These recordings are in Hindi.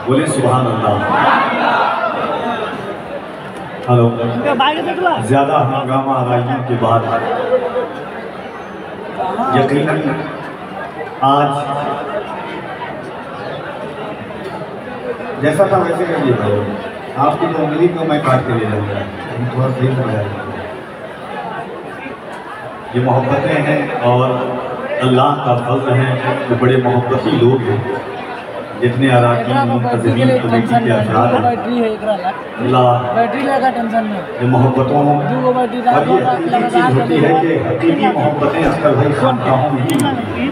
बोले सुभान अल्लाह। हेलो, ज्यादा हंगामा आराइयों के बाद यकीनन आज जैसा था वैसे करिए भाई। आपकी तो उंगली को मैं काट के ले जाऊंगा, थोड़ा सही हो जाएगा। ये मोहब्बतें हैं और अल्लाह का फज़्ल है कि बड़े मोहब्बती लोग हैं। जितने अराकीन मुंतज़मीन कमेटी के अफराद हैं, अल्लाह ये मोहब्बतों और ये हकीकी चीज़ होती है कि हकीकी मोहब्बतें अक्सर भाई खानकाहों में ही होती हैं।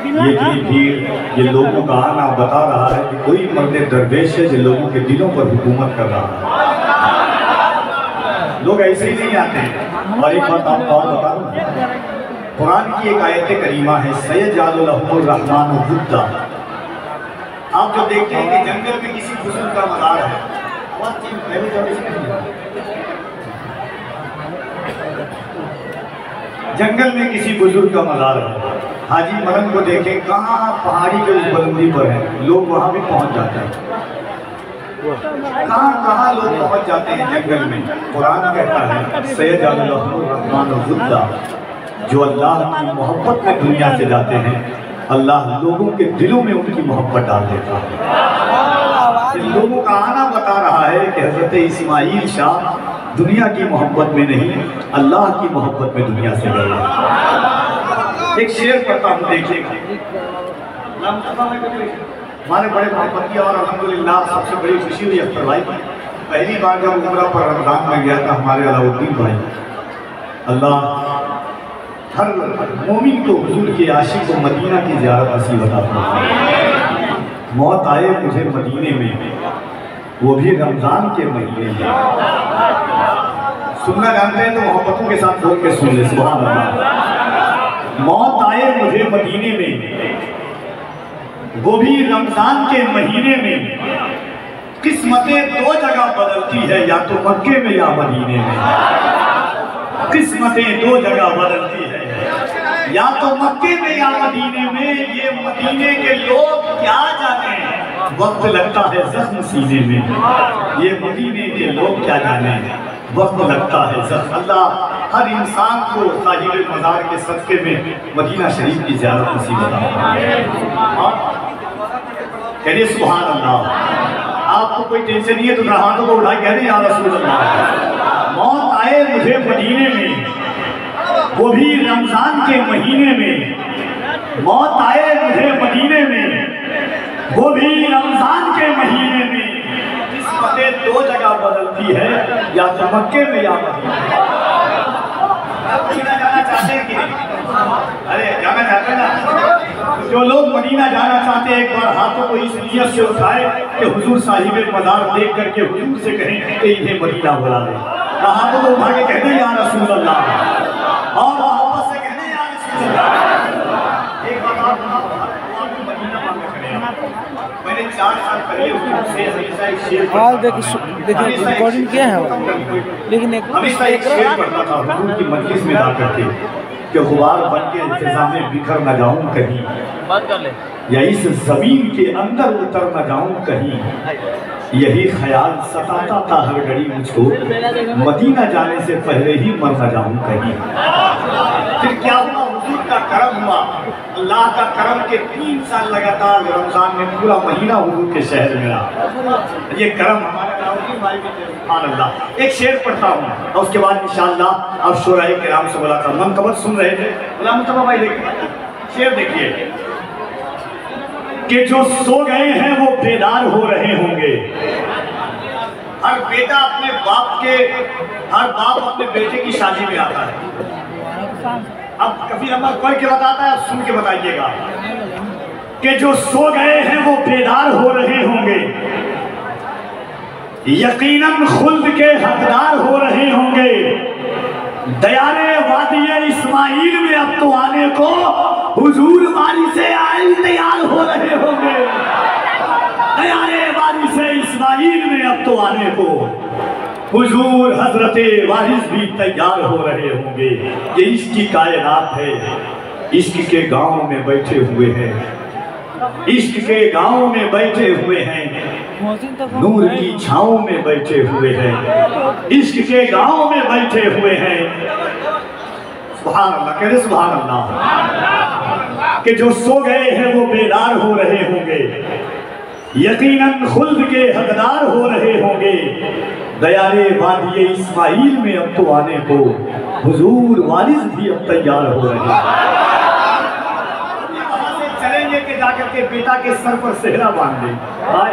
ये इतनी भीड़, ये लोगों का आना बता रहा है कि कोई मर्द दरवेश है जो लोगों के दिलों पर हुकूमत कर रहा है। लोग ऐसे ही नहीं आते हैं। और एक बात आपको और बता दूं, कुरान की एक आयत करीमा है, सयजअलु लहुमुर रहमानु वुद्दा। आप जो देखते हैं कि जंगल में किसी बुजुर्ग का मज़ार है, जंगल में किसी बुजुर्ग का मज़ार है, हाजी मरन को देखें कहाँ पहाड़ी के उस बुलंदी पर है, लोग वहाँ भी पहुँच जाते हैं। कहाँ कहाँ लोग पहुँच जाते हैं जंगल में। कुरान कहता है सयजअलु लहुमुर रहमानु वुद्दा, जो अल्लाह की मोहब्बत में दुनिया से जाते हैं, अल्लाह लोगों के दिलों में उनकी मोहब्बत डाल देता है। लोगों का आना बता रहा है कि हज़रत इस्माइल शाह दुनिया की मोहब्बत में नहीं, अल्लाह की मोहब्बत में दुनिया से गए। एक शेर पढ़ता हूँ, देखिएगा। हमारे बड़े मोहब्बती और अल्हम्दुलिल्लाह सबसे बड़ी खुशी हुई अख्तर भाई, पहली बार जब उम्रा पर रमज़ान में गया था हमारे अलाउद्दीन भाई, अल्लाह हर मोमिन को हुजूर के आशिक को मदीना की ज़ियारत नसीब अता फरमाए। मौत आए मुझे मदीने में, वो भी रमज़ान के महीने में। सुनना जानते हैं तो मोहब्बतों के साथ बोल के सुन ले, सुभान अल्लाह। मौत आए मुझे मदीने में, वो भी रमज़ान के महीने में। किस्मतें दो जगह बदलती है, या तो मक्के में या मदीने में। किस्मतें दो जगह बदलती है, या तो मक्के में या मदीने में। ये मदीने के लोग क्या जाने, वक्त लगता है जख्म सीने में। ये मदीने के लोग क्या जाने, वक्त लगता है जख्म। अल्लाह हर इंसान को साहिब मज़ार के सदक़े में मदीना शरीफ की ज़ियारत नसीब अता फरमाए। कहिए सुभान अल्लाह। आपको कोई टेंशन नहीं है तो हाथों को उठा कह रहे या रसूल अल्लाह। मौत आए मुझे मदीने में, वो भी रमज़ान के महीने में। मौत आए मुझे मदीने में, वो भी रमज़ान के महीने में। किस्मतें दो जगह बदलती है, या तो मक्के में या मदीने में। मदीना जाना चाहते हैं कि अरे जाना चाहते हैं ना। जो लोग मदीना जाना चाहते हैं एक बार हाथों को इस नियत से उठाए कि हुजूर साहिब मज़ार देख करके हुजूर से कहें कि इन्हें मदीना बुला दे। हाथों को उठा के कहते या रसूल अल्लाह, और वापस से कहते या रसूल अल्लाह। एक बात मैंने 4 साल पहले देखिए रिकॉर्डिंग किया है, लेकिन हमेशा एक शेर पढ़ता था हुजूर की मजलिस में जा करके कि गुबार बन के इंतज़ाम में बिखर न जाऊं कहीं, या इस जमीन के अंदर उतर न जाऊं कहीं। यही ख्याल सताता था हर घड़ी मुझको, मदीना जाने से पहले ही मर न जाऊं कहीं। फिर क्या हुआ, हुजूर का करम हुआ, अल्लाह का करम के 3 साल लगातार रमज़ान में पूरा महीना हुजूर के शहर में रहा। ये करम हमारे सुभान अल्लाह। एक शेर पढ़ता हूँ और उसके बाद इंशाअल्लाह अब शुराए किराम से मुलाकात। मनकबत सुन रहे थे, मुस्तफा भाई देखिए शेर देखिए कि जो सो गए हैं वो बेदार हो रहे होंगे। हर बेटा अपने बाप के, हर बाप अपने बेटे की शादी में आता है। अब कभी नंबर पढ़ के बताता है, अब सुन के बताइएगा कि जो सो गए हैं वो बेदार हो रहे होंगे, यकीनन खुल्द के हकदार हो रहे होंगे। दयारे वादिये इस्माइल में अब तो आने को हुजूर वारी से आए तैयार हो रहे होंगे। दयारे वारी से इस्माइल में अब तो आने को हुजूर हजरते वारिस भी तैयार हो रहे होंगे। ये इश्क की कायनात है, इश्क के गांव में बैठे हुए हैं इश्क के गांव में बैठे हुए हैं, नूर की छाओं में बैठे हुए हैं, इश्क के गांव में बैठे हुए हैं। सुभान अल्लाह, कह रहे सुभान अल्लाह। कि जो सो गए हैं वो बेदार हो रहे होंगे, यकीनन खुल्द के हकदार हो रहे होंगे। दयारे वादिये इस्माइल में अब तो आने को हुजूर वारिस भी अब तैयार हो रहे हैं। वहां से चलेंगे कि जाकर के बेटा के सर पर सेहरा बांध दे। हाय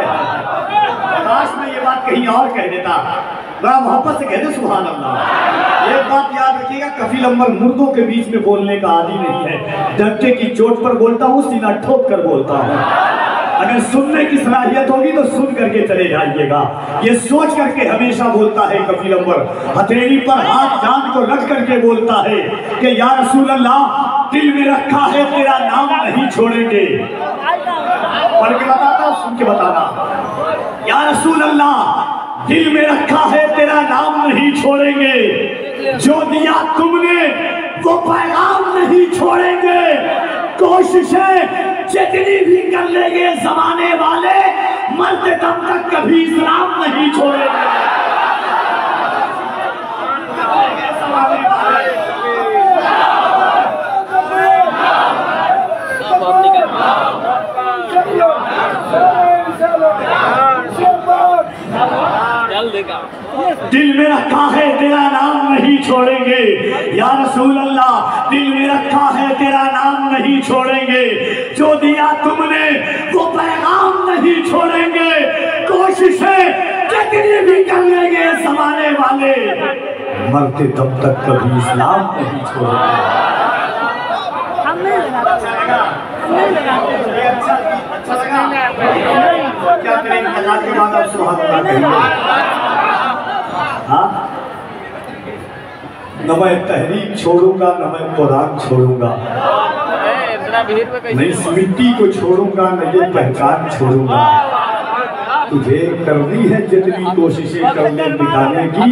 काश मैं ये बात कहीं और कह देता, बड़ा मोहब्बत से कह दे सुभान अल्लाह। एक बात याद रखिएगा, कफील अम्बर मुर्दों के बीच में बोलने का आदी नहीं है। डंडे की चोट पर बोलता हूँ, सीना ठोक कर बोलता हूँ। अगर सुनने की सलाहियत होगी तो सुन करके चले जाइएगा। ये सोच करके हमेशा बोलता है कफील अम्बर, हथेली पर हाथ जान को रख करके बोलता है कि या रसूल अल्लाह, दिल में रखा है तेरा नाम नहीं छोड़ेंगे। पढ़ के बताता, सुन के बताना। या रसूल अल्लाह, दिल में रखा है तेरा नाम नहीं छोड़ेंगे, जो दिया तुमने वो पैगाम नहीं छोड़ेंगे। कोशिशें जितनी भी कर लेंगे जमाने वाले, मरते दम तक कभी इस्लाम नहीं छोड़ेंगे। दिल में रखा है तेरा नाम नहीं छोड़ेंगे। या रसूल अल्लाह, दिल में रखा है तेरा नाम नहीं छोड़ेंगे, जो दिया तुमने वो पैगाम नहीं छोड़ेंगे। कोशिशें जितनी भी कर लेंगे जमाने वाले, मरते दम तक कभी इस्लाम नहीं छोड़ेंगे। क्या करेंगे के बाद आप सुभान अल्लाह कहेंगे? हाँ, न मैं तहरीक छोड़ूंगा, न मैं कुरान छोड़ूंगा, न इस मिट्टी को छोड़ूंगा, न ये पहचान छोड़ूंगा। तुझे करनी है जितनी कोशिशें करने मिटाने की,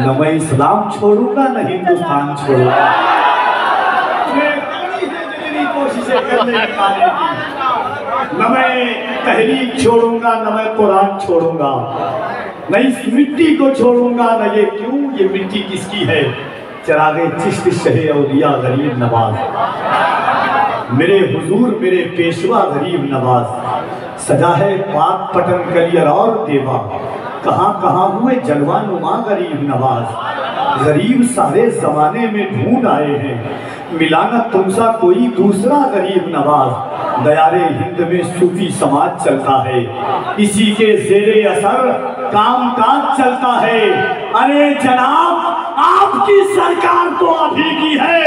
न मैं इस्लाम छोड़ूंगा, न हिंदुस्तान छोड़ूंगा। जितनी कोशिशें करने मिटाने की, न मैं तहरीक छोड़ूंगा, न मैं कुरान छोड़ूंगा, न इस मिट्टी को छोड़ूंगा, न ये क्यों, ये मिट्टी किसकी है? चरागे चिश्त शहे औलिया गरीब नवाज, मेरे हुजूर मेरे पेशवा गरीब नवाज। सजा है पाक पटन कलियर और देवा, कहाँ कहाँ हुए जलवा नुमा गरीब नवाज। गरीब सारे जमाने में ढूंढ आए हैं, मिलाना तुमसा कोई दूसरा गरीब नवाज। दयारे हिंद में सूफी समाज चलता है, इसी के जेरे असर काम काज चलता है। अरे जनाब, आपकी सरकार तो अभी की है,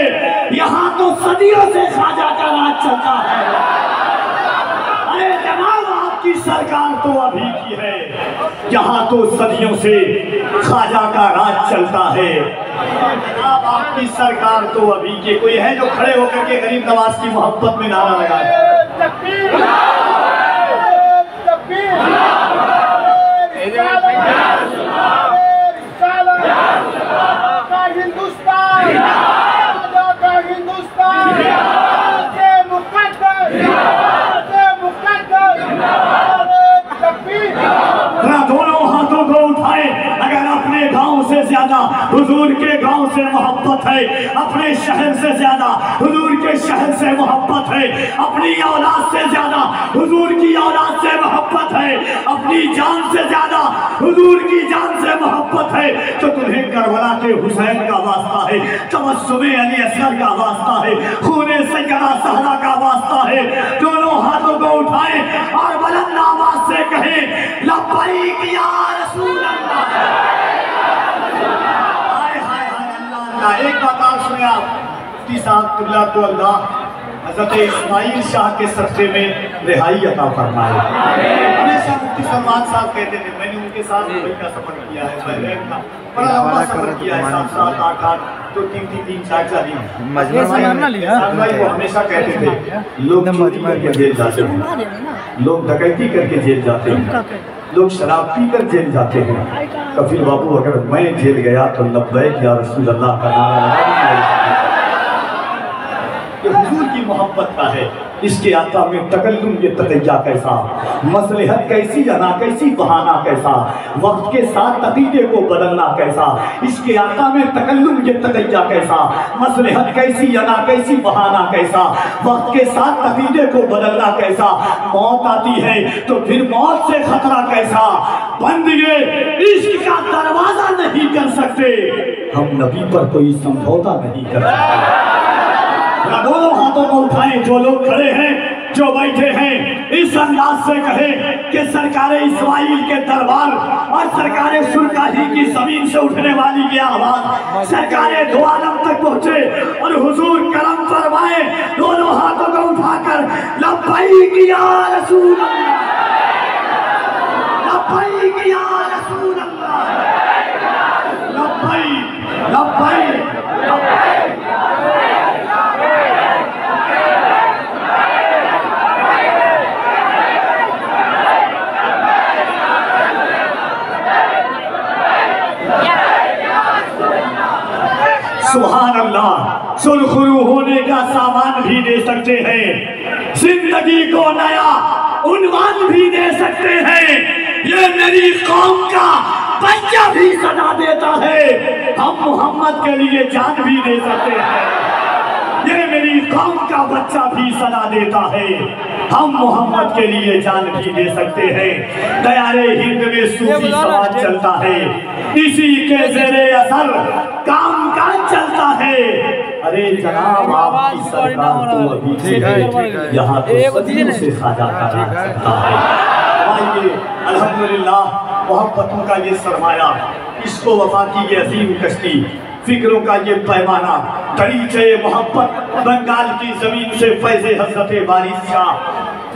यहाँ तो सदियों से ख्वाजा का राज चलता है। अरे जनाब, आपकी सरकार तो अभी की है, यहाँ तो सदियों से ख्वाजा का राज चलता है। जनाब, आपकी सरकार तो अभी के। कोई है जो खड़े होकर के गरीब नवाज की मोहब्बत में नारा लगाए? दोनों हाथों को उठाए अगर अपने गांव से ज्यादा हुजूर के गांव से मोहब्बत है, अपने शहर से ज्यादा हुजूर के शहर से मोहब्बत है, अपनी औलाद से ज्यादा हुजूर की औलाद से मोहब्बत है, अपनी जान से ज्यादा हुजूर की जान से मोहब्बत है, तो तुम्हें करबला के हुसैन का वास्ता है, तबस्सुमे अली असगर का वास्ता है, खूने सैयदा सहरा का वास्ता है। दोनों हाथों को उठाए और बुलंद आवाज से कहे, लब्बैक या रसूल अल्लाह। हाय हाय हाय अल्लाह। एक बात आप सुने, आप मुफ्ती साहब किबला को अल्लाह हजरत इस्माइल शाह के सदक़े में रिहाई अता फरमाए। हमेशा मुफ्ती सलमान साहब कहते थे, मैंने उनके साथ दुबई का सफर किया है, बहरैन का बड़ा लंबा सफर किया है, 7-7 8-8 तो 3-3 4-4 दिन। वो हमेशा कहते थे, लोग चोरी करके जेल जाते हैं, लोग डकैती करके जेल जाते हैं, लोग शराब पीकर जेल जाते हैं। कफील बाबू, अगर मैं जेल गया तो लब्बैक या रसूल अल्लाह का नारा लगा। ये हुजूर की मोहब्बत का है। इसके आका में तकल्लुम ये तकैया कैसा, मसलहत कैसी अना कैसी बहाना कैसा, वक्त के साथ अकीदे को बदलना कैसा। इसके आका में तकल्लुम ये तकैया कैसा, मसलहत कैसी अना कैसी बहाना कैसा, वक्त के साथ अकीदे को बदलना कैसा। मौत आती है तो फिर मौत से खतरा कैसा, बंदे इश्क का दरवाजा नहीं कर सकते, हम नबी पर कोई समझौता नहीं कर सकते। दोनों हाथों को उठाएं जो लोग खड़े हैं, जो बैठे हैं, इस अंदाज से कहें कि सरकार इस्माइल के दरबार और सरकार सुरकाही की जमीन से उठने वाली ये आवाज सरकार दो आलम तक पहुंचे और हुजूर करम फरमाए, दोनों हाथों को उठाकर लब्बैक या रसूल अल्लाह, लब्बैक या रसूल अल्लाह, लब्बैक लब्बैक लब्बैक। सुभान अल्लाह, सुरखरू होने का सामान भी दे सकते हैं, जिंदगी को नया उन्वान भी दे सकते हैं। ये मेरी कौम का बच्चा भी सदा देता है, हम मोहम्मद के लिए जान भी दे सकते हैं। ये मेरी कौम का बच्चा भी सदा देता है, हम मोहम्मद के लिए जान भी दे सकते हैं। दयारे हिंद में सूफी समाज चलता है, इसी के ज़ेरे असर काम काज चलता है। अरे जनाब आपकी सरकार तो अभी से है, यहाँ तो सदियों से खाजा करा सकता है। आइए अल्हम्दुलिल्लाह मोहब्बतों का ये सरमाया, इसको वफा की ये अजीम कश्ती, फिक्रों का ये पैमाना, दरीचे मोहब्बत बंगाल की जमीन से फैज़े हज़रत बारिश शाह,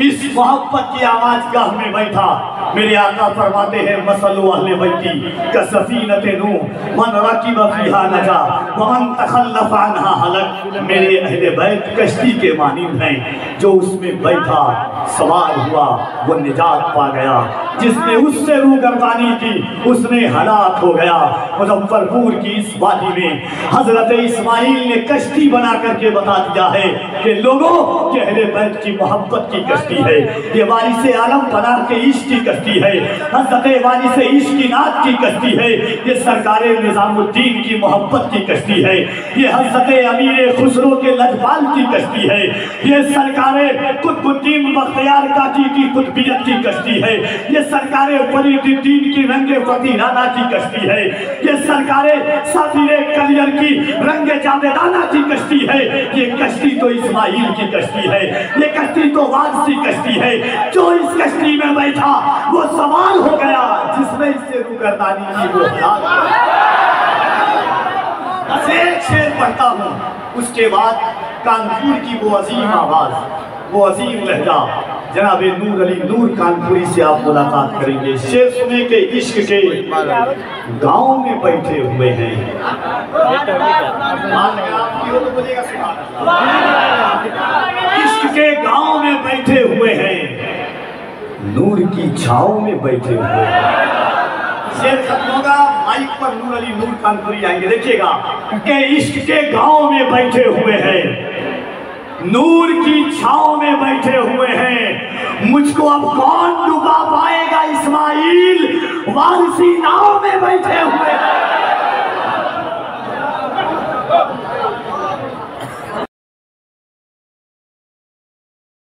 इस मोहब्बत की आवाज गाह में बैठा मेरे आका फरमाते हैं मसलु अहले बैती का सफीनते नूह मन राकिब फीहा नजा व मन तखल्लफ अन्हा हलक। मेरे अहले बैत कश्ती के मानिंद हैं, जो उसमें बैठा सवार हुआ वो निजात पा गया, जिसने उससे रूगर्दानी की उसने हलाक हो गया। मुजफ्फरपुर की इस वादी में हजरत इस्माइल ने कश्ती बना करके बता दिया है कि लोगों के अहले बैत की मोहब्बत की कश्ती है, ये वारिस आलम बना के इश्क की कश्ती है, हजरत वारिस इश्क की नात की कश्ती है, ये सरकार निजामुद्दीन की मोहब्बत की कश्ती है, ये हजरत अमीर खुसरो के लजपाल की कश्ती है, ये सरकार कुतुबुद्दीन बख्तियार काकी की कुतुबियत की कश्ती है, ये सरकार फरीदुद्दीन की रंगे फकीराना की कश्ती है, ये सरकार साफिर कलियर की रंगे जावेदाना की कश्ती है। ये कश्ती तो इस्माइल की कश्ती है, ये कश्ती तो वारसी कश्ती है। जो इस कश्ती में बैठा वो सवार हो गया, जिसने इससे रुगर्दानी की वो एक शेर पढ़ता हूँ, उसके बाद कानपुर की वो अजीम आवाज, वो अजीम लहजा, जनाब नूर अली नूर कानपुरी से आप मुलाकात करेंगे। शेर सुने के इश्क के गांव में बैठे हुए हैं, इश्क के गांव में बैठे हुए हैं, नूर की छाव में बैठे हुए हैं। शेर खत्म होगा, माइक पर नूर अली नूर कानपुरी आएंगे, देखिएगा कि इश्क के गांव में बैठे हुए हैं, नूर की छाव में बैठे हुए हैं, मुझको अब कौन डुबा पाएगा इस्माइल वारसी नाव में बैठे हुए हैं।